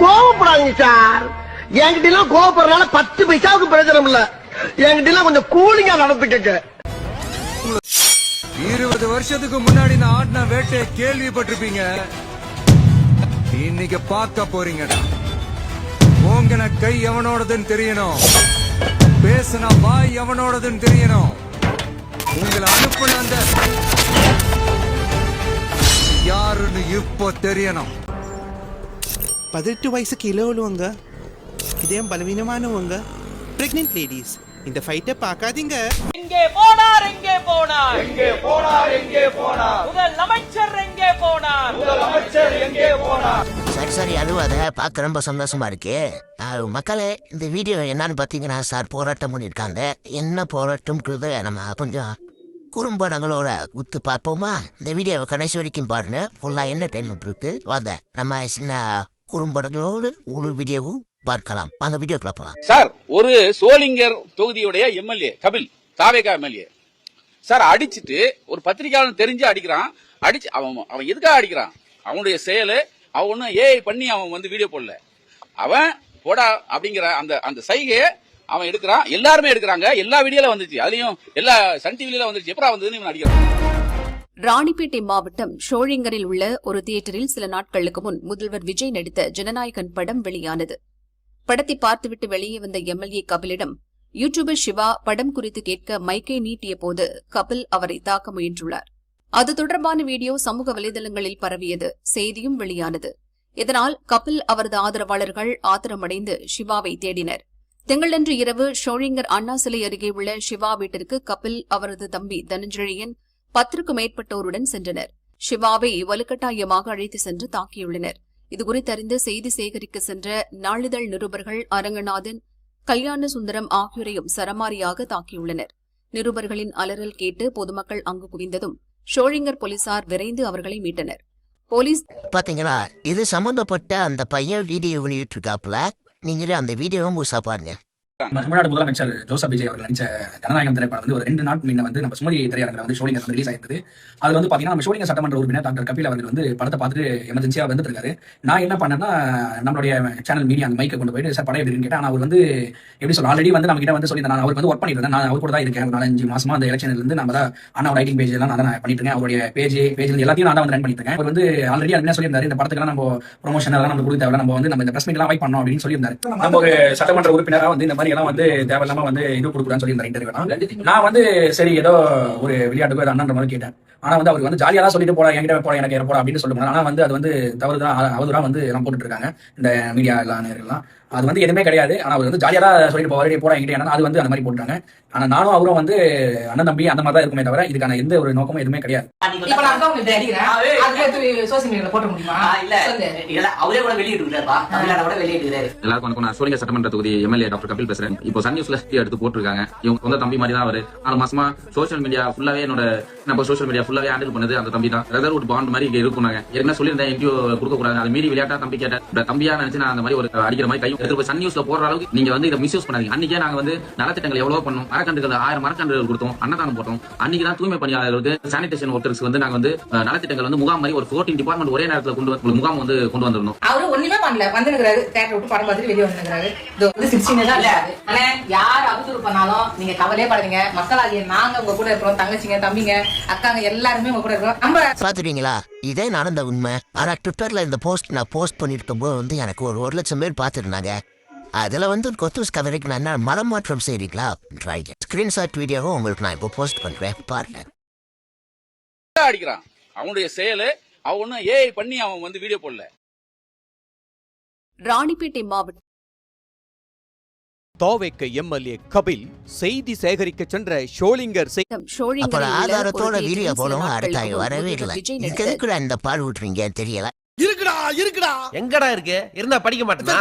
கோவப்படாதீங்க சார். என்கிட்ட எல்லாம் கோவப்படுறதுனால 10 பைசாவுக்கு பிரயோஜனம் இல்ல. என்கிட்ட எல்லாம் கொஞ்சம் கூலிங்கா நடந்துக்கங்க. 20 வருஷத்துக்கு முன்னாடி நான் ஆடின வேட்டையை கேள்விப்பட்டிருப்பீங்க. இன்னைக்கு பார்க்க போறீங்கடா. ஓங்கின கை எவனோடதுன்னு தெரியணும், பேசுன வாய் எவனோடதுன்னு தெரியணும். உங்களை அனுப்புன அந்த யாருன்னு இப்போ தெரியணும். 18 வயசுக்கு இளவலுவங்க, இதயம் பலவீனமானவங்க, பிரெக்னென்ட் லேடிஸ், இந்த ஃபைட்டை பார்க்காதீங்க. எங்கே போனார் எங்கே போனார் எங்கே போனார் எங்கே போனார் முதல் அமைச்சர் எங்கே போனார் முதல் அமைச்சர் எங்கே போனார். சரி அதுவும் அதை பார்க்க ரொம்ப சந்தோஷமா இருக்கு. மக்களே, இந்த வீடியோ என்னன்னு பார்த்தீங்கன்னா சார் போராட்டம் பண்ணியிருக்காங்க. என்ன போராட்டம்ன்றது நம்ம கொஞ்சம் குறும்படங்களோட உத்து பார்ப்போமா? இந்த வீடியோவை கடைசி வரைக்கும் பாருங்க. ஃபுல்லாக என்டர்டைன்மெண்ட் இருக்கு. வாங்க நம்ம சின்ன குறும்படங்களோடு ஒரு வீடியோவும் பார்க்கலாம். அந்த வீடியோக்குள்ள போலாம். சார், ஒரு சோளிங்கர் தொகுதியுடைய எம்எல்ஏ கபில், தாவேகா எம்எல்ஏ சார் அடிச்சுட்டு ஒரு பத்திரிகையாளர் தெரிஞ்சு அடிக்கிறான். அடிச்சு அவன் எதுக்காக அடிக்கிறான்? அவனுடைய செயலு அவன் ஏஐ பண்ணி அவன் வந்து வீடியோ போடல. அவன் போடா அப்படிங்கிற அந்த சைகையை அவன் எடுக்கிறான். எல்லாருமே எடுக்கிறாங்க. எல்லா வீடியோல வந்துச்சு. அதுலயும் எல்லா சன் டிவில வந்துச்சு. எப்பரா வந்ததுன்னு இவன் அடிக்கிறான். ராணிப்பேட்டை மாவட்டம் ஷோழிங்கரில் உள்ள ஒரு தியேட்டரில் சில நாட்களுக்கு முன் முதல்வர் விஜய் நடித்த ஜனநாயகன் படம் வெளியானது. படத்தை பார்த்துவிட்டு வெளியே வந்த எம்எல்ஏ கபிலிடம் யூடியூபர் சிவா படம் குறித்து கேட்க மைக்கை நீட்டிய போது கபில் அவரை தாக்க முயன்றுள்ளார். அது தொடர்பான வீடியோ சமூக வலைதளங்களில் பரவியது. செய்தியும் வெளியானது. இதனால் கபில் அவரது ஆதரவாளர்கள் ஆத்திரமடைந்து சிவாவை தேடினர். திங்களன்று இரவு ஷோழிங்கர் அண்ணா சிலை அருகே உள்ள சிவா வீட்டிற்கு கபில், அவரது தம்பி தனஞ்செழியன் 10க்கும் மேற்பட்டோருடன் சென்றனர். சிவாவை வலுக்கட்டாயமாக அழைத்து சென்று தாக்கியுள்ளனர். இதுகுறித்தறிந்து செய்தி சேகரிக்க சென்ற நாளிதழ் நிருபர்கள் அரங்கநாதன், கல்யாண சுந்தரம் ஆகியோரையும் சரமாரியாக தாக்கியுள்ளனர். நிருபர்களின் அலறல் கேட்டு பொதுமக்கள் அங்கு குவிந்ததும் ஷோழிங்கர் போலீசார் விரைந்து அவர்களை மீட்டனர். போலீஸ் பாத்தீங்களா, இது சம்பந்தப்பட்ட அந்த பையன் வீடியோ வெளியிட்டு இருக்காப்புல. நீங்களே அந்த வீடியோவும் முழுசா பாருங்க. தமிழ்நாடு முதலமைச்சர் ஜோசப் விஜய் அவர்கள் நடிச்ச ஜனநாயகம் திரைப்படம் வந்து ஒரு 2 நாள் முன்ன வந்து நம்ம சுமதி திரையரங்கில் வந்து ஷோலிங்கர் ரிலீஸ் ஆயிருந்தது. அது வந்து பாத்தீங்கன்னா நம்ம ஷோலிங்கர் சட்டமன்ற உறுப்பினர் டாக்டர் கபில் அவர்கள் வந்து படத்தை பார்த்துட்டு எமர்ஜென்சியா வந்துட்டு இருக்காரு. நான் என்ன பண்ணேன்னா, நம்மளுடைய சேனல் மீடியா அந்த மைக்கை கொண்டு போயிட்டு சார் படம் எப்படி கேட்டேன். அவர் வந்து எப்படி சொல்ல ஆல்ரெடி வந்து நம்ம கிட்ட வந்து சொல்லி நான் அவருக்கு வந்து ஒர்க் பண்ணிட்டு இருந்தேன். நான் அவர் கூட தான் இருக்கேன். 4-5 மாசமா அந்த எலெக்ஷன்ல இருந்து நம்ம தான் அண்ணா ரைட்டிங் பேஜ் எல்லாம் நான் பண்ணிட்டு இருக்கேன். அவருடைய பேஜ் எல்லாத்தையும் நான் தான் வந்து ரன் பண்ணிட்டு இருக்கேன். அவர் வந்து ஆல்ரெடி என்ன சொல்லியிருந்தாரு, இந்த படத்துக்கு நம்ம ப்ரொமோஷன் எல்லாம் நம்ம கொடுக்க தேவை, நம்ம வந்து நம்ம இந்த பிரஸ் மீட் எல்லாம் வாய்ப்பு பண்ணோம் அப்படின்னு சொல்லியிருந்தாரு. நம்ம ஒரு சட்டமன்ற உறுப்பினராக வந்து இந்த மாதிரி எல்லாம் வந்து தேவையில்லாம வந்து இது கொடுக்குறான்னு சொல்லி இன்டர்வியூ நான் வந்து சரி ஏதோ ஒரு விளையாட்டுக்கு அண்ணன்ற மாதிரி கேட்டேன். ஆனா வந்து அவருக்கு வந்து ஜாலியா தான் சொல்லிட்டு போறா, என்கிட்ட போறா, எனக்கு போறா அப்படின்னு சொல்லுவாங்க. ஆனா வந்து அது வந்து தவறுதான், அவதூறா வந்து எல்லாம் போட்டுட்டு இருக்காங்க இந்த மீடியா எல்லாம். அது வந்து எதுவுமே கிடையாது. ஆனா அவர் வந்து ஜாலியா தான் சொல்லிட்டு போறா, போறா என்கிட்ட, அது வந்து அந்த மாதிரி போட்டுட்டாங்க. ஆனா நானும் அவரும் வந்து அண்ணன் தம்பி அந்த மாதிரி தான் இருக்குமே தவிர இதுக்கான எந்த ஒரு நோக்கமும் எதுவுமே கிடையாது. சோழிங்கர் சட்டமன்ற தொகுதி எம்எல்ஏ டாக்டர் கபில் பேசுறேன். இப்போ சன் நியூஸ்ல எடுத்து போட்டுருக்காங்க. இவங்க சொந்த தம்பி மாதிரி தான் அவரு. 4 மாசமா சோசியல் மீடியா ஃபுல்லாவே நம்ம சோசியல் மீடியா ஃபுல்லாவே ஹேண்டில் பண்ணது அந்த தம்பி தான். பிரதர்வுட் பாண்ட் மாதிரி இங்க இருக்குனாங்க. ஏற்கனவே சொல்லியிருந்தேன் இன்டர்வியூ கொடுக்க கூடாது, அது மீறி விளையாட்டா தம்பி கேட்டேன். தம்பியா நினைச்சு நான் அந்த மாதிரி ஒரு அடிக்கிற மாதிரி கையும் எடுத்து சன் நியூஸ்ல போடுற அளவுக்கு நீங்க வந்து இதை மிஸ்யூஸ் பண்ணாதீங்க. அன்னைக்கே நாங்க வந்து நலத்திட்டங்கள் எவ்வளவு பண்ணோம், மரக்கன்றுகள் 1000 மரக்கன்றுகள் கொடுத்தோம், அன்னதானம் போட்டோம். அன்னைக்கு தான் தூய்மை பணியாளர் வந்து சானிடேஷன் ஒர்க்கர்ஸ் வந்து நாங்க வந்து நலத்திட்டங்கள் வந்து முகாம் மாதிரி ஒரு 14 டிபார்ட்மெண்ட் ஒரே நேரத்தில் கொண்டு முகாம் வந்து கொண்டு வந்திருந்தோம். அவரு ஒண்ணுமே பண்ணல, வந்துருக்காரு தியேட்டர் விட்டு படம் பார்த்துட்டு வெளியே வந்துருக்காரு. இது வந்து 16 தான் இல்ல. ஆனா யார் அவதூறு பண்ணாலும் நீங்க கவலையே படாதீங்க. மக்களாகிய நாங்க உங்க கூட இருக்கிறோம். தங்கச்சிங்க, தம்பிங்க, அக்காங்க எல்லாருமே உங்க கூட இருக்கிறோம். நம்ம பாத்துட்டீங்களா, இதே நடந்த உண்மை. ஆனா ட்விட்டர்ல இந்த போஸ்ட் நான் போஸ்ட் பண்ணிருக்கும் போது வந்து எனக்கு ஒரு 1 லட்சம் பேர் பாத்துருந்தாங்க. அதுல வந்து கொத்தூஸ் கவரைக்கு நான் மரம் மாற்றம் செய்றீங்களா ஸ்கிரீன்ஷாட் வீடியோவும் உங்களுக்கு நான் இப்போ போஸ்ட் பண்றேன், பாருங்க. அடிக்கிறான். அவனுடைய செயலு அவன் ஏஐ பண்ணி அவன் வந்து வீடியோ போடல. ராணிப்பேட்டை மாவட்டம் தாவேக எம்எல்ஏ கபில் செய்தி சேகரிக்க சென்ற ஷோலிங்கர் ஆதாரத்தோட வீடியோ போடவும் அடுத்தாங்க வரவே இல்லை. இதுக்கு இந்த பால் விட்டுறீங்க தெரியல. இருக்குடா எங்கடா இருக்கு இருந்தா படிக்க மாட்டேன்.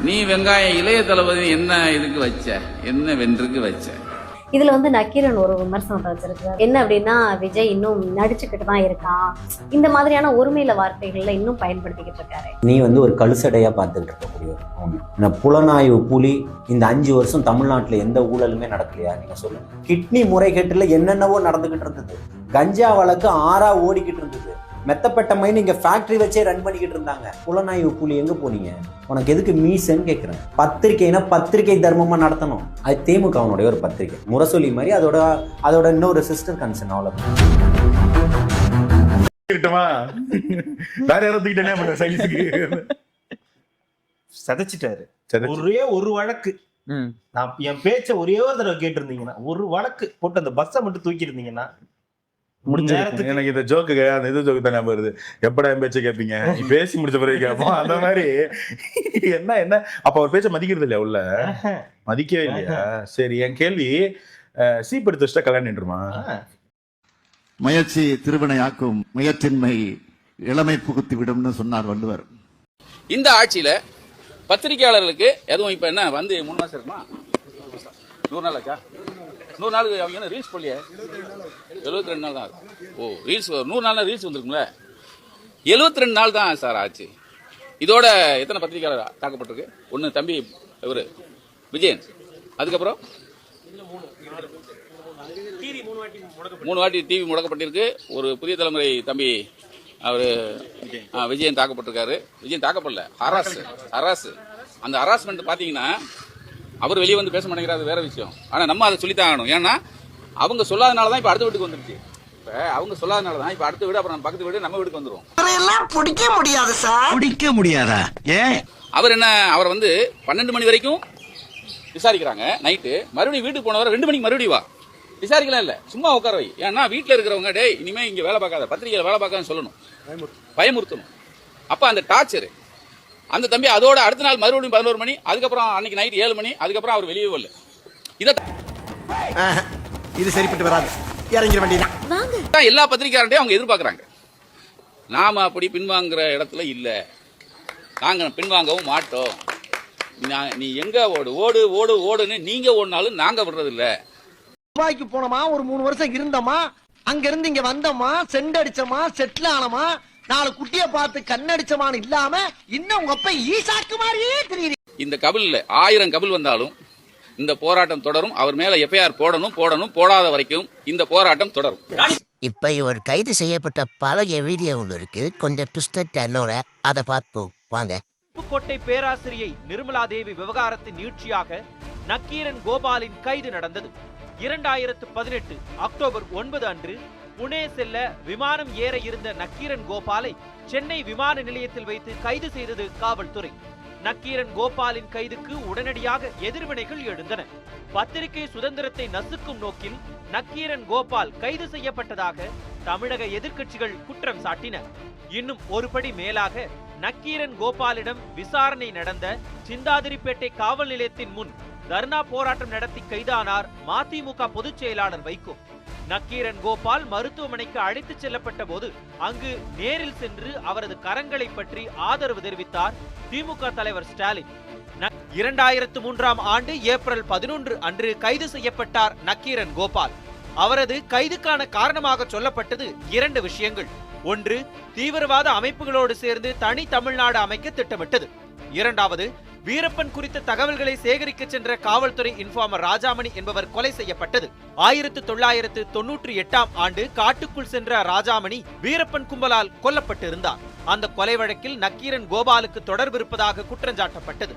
நீ வெங்காயம் இளைய தளபதி என்ன இதுக்கு வச்ச, என்ன வென்றுக்கு வச்ச? இதுல வந்து நக்கீரன் ஒரு விமர்சனத்தை வச்சிருக்காரு. என்ன அப்படின்னா, விஜய் இன்னும் நடிச்சுக்கிட்டு தான் இருக்கான், இந்த மாதிரியான ஒருமையில வார்த்தைகள்ல இன்னும் பயன்படுத்திக்கிட்டு இருக்காரு. நீ வந்து ஒரு கழுசடையா பார்த்துக்கிட்டு இருக்கக்கூடிய புலனாய்வு புலி. இந்த 5 வருஷம் தமிழ்நாட்டுல எந்த ஊழலுமே நடக்கலையா? நீங்க சொல்லுங்க. கிட்னி முறைகேட்டுல என்னென்னவோ நடந்துகிட்டு இருந்தது. கஞ்சா வழக்கு 6 ஓடிக்கிட்டு இருந்தது. மெத்தப்பட்ட மைண்ட் இங்க ஃபேக்டரி வச்சே ரன் பண்ணிக்கிட்டு இருந்தாங்க. புலனாய்வு புலி எங்க போனீங்க? உனக்கு எதுக்கு மீசன்னு கேட்கிறேன். பத்திரிக்கைனா பத்திரிகை தர்மமா நடத்தணும். அது திமுகவுடைய ஒரு பத்திரிகை, முரசொலி மாதிரி. அதோட இன்னொரு சிஸ்டர் கன்சர்ன். அவ்வளவு வேற யாரும் சதைச்சிட்டாரு. ஒரே ஒரு வழக்கு, நான் என் பேச்ச ஒரே ஒரு தடவை கேட்டிருந்தீங்கன்னா, ஒரு வழக்கு போட்டு அந்த பஸ்ஸை மட்டும் தூக்கி இருந்தீங்கன்னா முடிஞ்ச. எனக்கு இந்த ஜோக்கு அந்த இது ஜோக்கு தான் ஞாபகம் வருது. எப்படா என் பேச்ச கேட்பீங்க, பேசி முடிச்ச பிறகு கேட்போம். அந்த மாதிரி என்ன அப்ப அவர் பேச்ச மதிக்கிறது இல்லையா? உள்ள மதிக்கவே இல்லையா? சரி, என் கேள்வி, சீப்படுத்த வச்சுட்டா கல்யாணம் நின்றுமா? முயற்சி திருவினையாக்கும், முயற்சின்மை இளமை புகுத்தி விடும்னு சொன்னார் வள்ளுவர். இந்த ஆட்சியில பத்திரிகையாளர்களுக்கு எதுவும் இப்ப என்ன வந்து 3 மாசம் இருக்குமா? 100 நாள் ஆச்சா? 100 நாளுக்கு அவங்க என்ன ரீல்ஸ் போடலையே? 72 நாள் தான். ஓ, ரீல்ஸ் 100 நாள் ரீல்ஸ் வந்துருக்குங்களே. 72 நாள் தான் சார் ஆச்சு. இதோட எத்தனை பத்திரிகையாளர் தாக்கப்பட்டிருக்கு? ஒன்னு தம்பி இவரு விஜயன், அதுக்கப்புறம் 3 வாட்டி டிவி முடக்கப்பட்டிருக்கு. ஒரு புதிய தலைமுறை தம்பி அவரு விஜயன் தாக்கப்பட்டிருக்காரு. விஜயன் தாக்கப்படல, ஹராஸ். அந்த ஹராஸ்மெண்ட் பாத்தீங்கன்னா அவர் வெளியே வந்து பேச மாட்டேங்கிறாரு, வேற விஷயம். ஆனா நம்ம அதை சொல்லித்தான் ஆகணும். ஏன்னா அவங்க சொல்லாதனாலதான் இப்ப அடுத்த வீட்டுக்கு வந்துருச்சு. இப்ப அவங்க சொல்லாதனாலதான் இப்ப அடுத்த வீடு, அப்புறம் பக்கத்து வீடு, நம்ம வீட்டுக்கு வந்துரும். பிடிக்க முடியாது சார். பிடிக்க முடியாதா? ஏன்? அவர் என்ன, அவரை வந்து 12 மணி வரைக்கும் விசாரிக்கிறாங்க நைட்டு. மறுபடியும் வீட்டுக்கு போனவரை 2 மணிக்கு மறுபடியும் வா, விசாரிக்கலாம் இல்ல, சும்மா உட்கார வை. ஏன்னா வீட்டுல இருக்கிறவங்க டேய் இனிமே இங்க வேலை பார்க்காத, பத்திரிகையில வேலை பார்க்காத சொல்லணும், பயமுறுத்தணும். அப்ப அந்த டார்ச்சர் அந்த தம்பி அதோட அடுத்த நாள் மறுபடியும் 11 மணி, அதுக்கப்புறம் அன்னைக்கு நைட் 7 மணி, அதுக்கப்புறம் அவர் வெளியே வரல. இது சரிப்பட்டு வராது, இறங்கிட வேண்டியதான். எல்லா பத்திரிகையாளர்கிட்டையும் அவங்க எதிர்பார்க்கறாங்க. நாம அப்படி பின்வாங்குற இடத்துல இல்ல, நாங்க பின்வாங்கவும் மாட்டோம். நீ எங்க ஓடுன்னு நீங்க ஓடினாலும் நாங்க விடுறது இல்ல. துபாய்க்கு போனோமா, ஒரு 3 வருஷம் இருந்தோமா, அங்க இருந்து இங்க வந்தோமா, செண்ட் அடிச்சோமா, செட்டில் ஆனோமா, 4 குட்டியை பார்த்து கண்ணடிச்சமான்னு இல்லாம இன்னும் உங்க அப்ப ஈசாக்கு மாதிரியே தெரியுது. இந்த கபில்ல 1000 கபில் வந்தாலும் இந்த போராட்டம் தொடரும். அவர் மேல எஃப்ஐஆர் போடணும், போடாத வரைக்கும் இந்த போராட்டம் தொடரும். இப்ப இவர் கைது செய்யப்பட்ட பழைய வீடியோ ஒன்று இருக்கு, கொஞ்சம் ட்விஸ்டட் டர்னோட, அதை பார்ப்போம் வாங்க. புதுக்கோட்டை பேராசிரியை நிர்மலா தேவி விவகாரத்தின் நீட்சியாக நக்கீரன் கோபாலின் கைது நடந்தது. 2018 அக்டோபர் 9 அன்று புனே செல்ல விமானம் ஏற இருந்த நக்கீரன் கோபாலை சென்னை விமான நிலையத்தில் வைத்து கைது செய்தது காவல்துறை. நக்கீரன் கோபாலின் கைதுக்கு உடனடியாக எதிர்வினைகள் எழுந்தன. பத்திரிகை சுதந்திரத்தை நசுக்கும் நோக்கில் நக்கீரன் கோபால் கைது செய்யப்பட்டதாக தமிழக எதிர்க்கட்சிகள் குற்றம் சாட்டின. இன்னும் ஒருபடி மேலாக நக்கீரன் கோபாலிடம் விசாரணை நடந்த சிந்தாதிரிப்பேட்டை காவல் நிலையத்தின் முன் தர்ணா போராட்டம் நடத்தி கைதானார் மதிமுக பொதுச் செயலாளர் வைகோ. நக்கீரன் கோபால் மருத்துவமனைக்கு அழைத்துச் செல்லப்பட்ட போது அங்கு நேரில் சென்று அவரது கரங்களை பற்றி ஆதரவு தெரிவித்தார் திமுக தலைவர் ஸ்டாலின். 2003ஆம் ஆண்டு ஏப்ரல் 11 அன்று கைது செய்யப்பட்டார் நக்கீரன் கோபால். அவரது கைதுக்கான காரணமாக சொல்லப்பட்டது 2 விஷயங்கள். ஒன்று, தீவிரவாத அமைப்புகளோடு சேர்ந்து தனி தமிழ்நாடு அமைக்க திட்டமிட்டது. இரண்டாவது, வீரப்பன் குறித்த தகவல்களை சேகரிக்க சென்ற காவல்துறை இன்ஃபார்மர் ராஜாமணி என்பவர் கொலை செய்யப்பட்டது. 1998ஆம் ஆண்டு காட்டுக்குள் சென்ற ராஜாமணி வீரப்பன் கும்பலால் கொல்லப்பட்டிருந்தார். அந்த கொலை வழக்கில் நக்கீரன் கோபாலுக்கு தொடர்பு இருப்பதாக குற்றஞ்சாட்டப்பட்டது.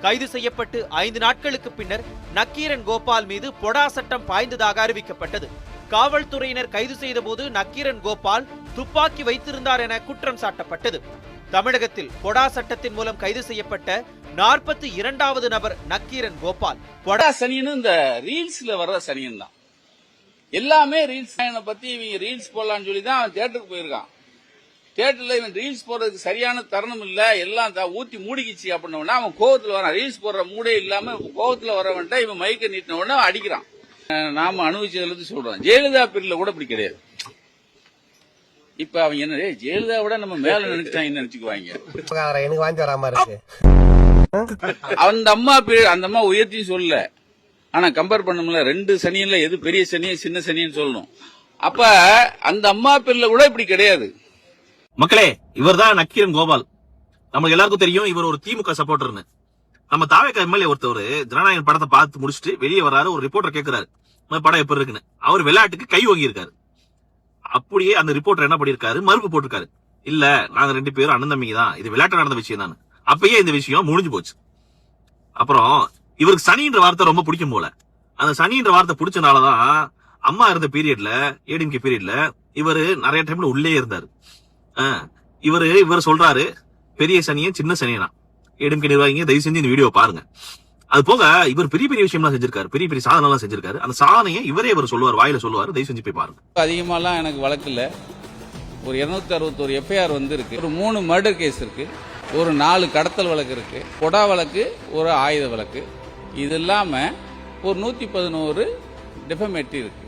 கைது செய்யப்பட்டு 5 நாட்களுக்கு பின்னர் நக்கீரன் கோபால் மீது பொடா சட்டம் பாய்ந்ததாக அறிவிக்கப்பட்டது. காவல்துறையினர் கைது செய்த போது நக்கீரன் கோபால் துப்பாக்கி வைத்திருந்தார் என குற்றம் சாட்டப்பட்டது. தமிழகத்தில் பொடா சட்டத்தின் மூலம் கைது செய்யப்பட்ட 42வது நபர் நக்கீரன் கோபால். பொடா சனியன் இந்த ரீல்ஸ்ல வர்ற சனியன் தான். எல்லாமே ரீல்ஸ் பத்தி இவங்க ரீல்ஸ் போடலாம்னு சொல்லி தான் அவன் தியேட்டருக்கு போயிருக்கான். தியேட்டர்ல இவன் ரீல்ஸ் போடுறதுக்கு சரியான தருணம் இல்ல, எல்லாம் ஊத்தி மூடிக்கிச்சு அப்படின்னா அவன் கோவத்துல வரான். ரீல்ஸ் போடுற மூடே இல்லாம கோவத்துல வரவன்ட்ட இவன் மைக்க நீட்டின உடனே அடிக்கிறான். நாம அனுபவிச்சதுல சொல்றோம். ஜெயலலிதா பீரியட்ல கூட இப்படி கிடையாது. இப்ப அவங்க என்ன ஜெயலலிதா விட நம்ம மேல நினைச்சிட்டாங்க நினைச்சுக்குவாங்க. எனக்கு வாங்கி வராம இருக்கு. அந்த அம்மா உயர்த்தி சொல்லல, ஆனா கம்பேர் பண்ணோம்ல 2 சனியன்ல எது பெரிய சனியன் சின்ன சனியன் சொல்லணும். அப்ப அந்த அம்மா பேர்ல கூட இப்படி கிடையாது. மக்களே, இவர் தான் நக்கீரன் கோபால். நமக்கு எல்லாருக்கும் தெரியும் இவர் ஒரு திமுக சப்போர்டர்னு. நம்ம தாவேக எம்எல்ஏ ஒருத்தவர் ஜனநாயகன் படத்தை பார்த்து முடிச்சுட்டு வெளியே வர்றாரு. ஒரு ரிப்போர்ட்டர் கேட்கிறாரு படம் எப்படி இருக்குன்னு. அவர் விளையாட்டுக்கு கை வாங்கி இருக்காரு. அப்படியே அந்த ரிப்போர்ட்டர் என்ன பண்ணிருக்காரு, மறுப்பு போட்டிருக்காரு. இல்ல நாங்க 2 பேரும் அண்ணன் தம்பிங்க தான், இது விளையாட்டு நடந்த விஷயம் தான். அப்பயே இந்த விஷயம் முடிஞ்சு போச்சு. அப்புறம் இவருக்கு சனின்ற வார்த்தை ரொம்ப பிடிக்கும் போல. அந்த சனின்ற வார்த்தை பிடிச்சனாலதான் அம்மா இருந்த பீரியட்ல, ஏடிஎம்கே பீரியட்ல இவரு நிறைய டைம்ல உள்ளே இருந்தாரு. இவர் சொல்றாரு பெரிய சனியே சின்ன சனியனா. ஏடிஎம்கே நிர்வாகிங்க தயவு செஞ்சு இந்த வீடியோ பாருங்க. அது போக இவர் பெரிய பெரிய விஷயம்லாம் செஞ்சிருக்காரு, பெரிய பெரிய சாதனை எல்லாம் செஞ்சிருக்காரு. அந்த சாதனையை இவர் சொல்லுவார், வாயில சொல்லுவாரு. தயவு செஞ்சு போய் பாருங்க. அதிகமாலாம் எனக்கு வழக்கு இல்ல. ஒரு 261 எஃப்ஐஆர் வந்து இருக்கு. ஒரு 3 மர்டர் கேஸ் இருக்கு. ஒரு 4 கடத்தல் வழக்கு இருக்கு. கொடா வழக்கு, ஒரு ஆயுத வழக்கு. இது இல்லாம ஒரு 111 டிஃபமேட்டரி இருக்கு.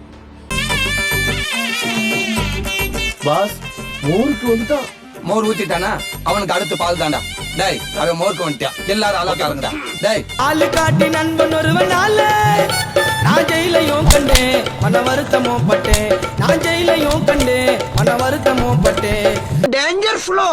பாஸ் ஊருக்கு வந்துட்டான். மோர் ஊத்திட்டானா அவனுக்கு அடுத்து பால் தாண்டா. டேய் அவன் மோருக்கு வந்துட்டான். எல்லாரும் அலக்காரங்கடா. டேய் ஆளு காட்டி நண்பன் ஒருவன் நாள நான் ஜெயிலையும் கண்டேன், மன வருத்தமோ பட்டேன். நான் ஜெயிலையும் கண்டேன், மன வருத்தமோ பட்டேன். Danger flow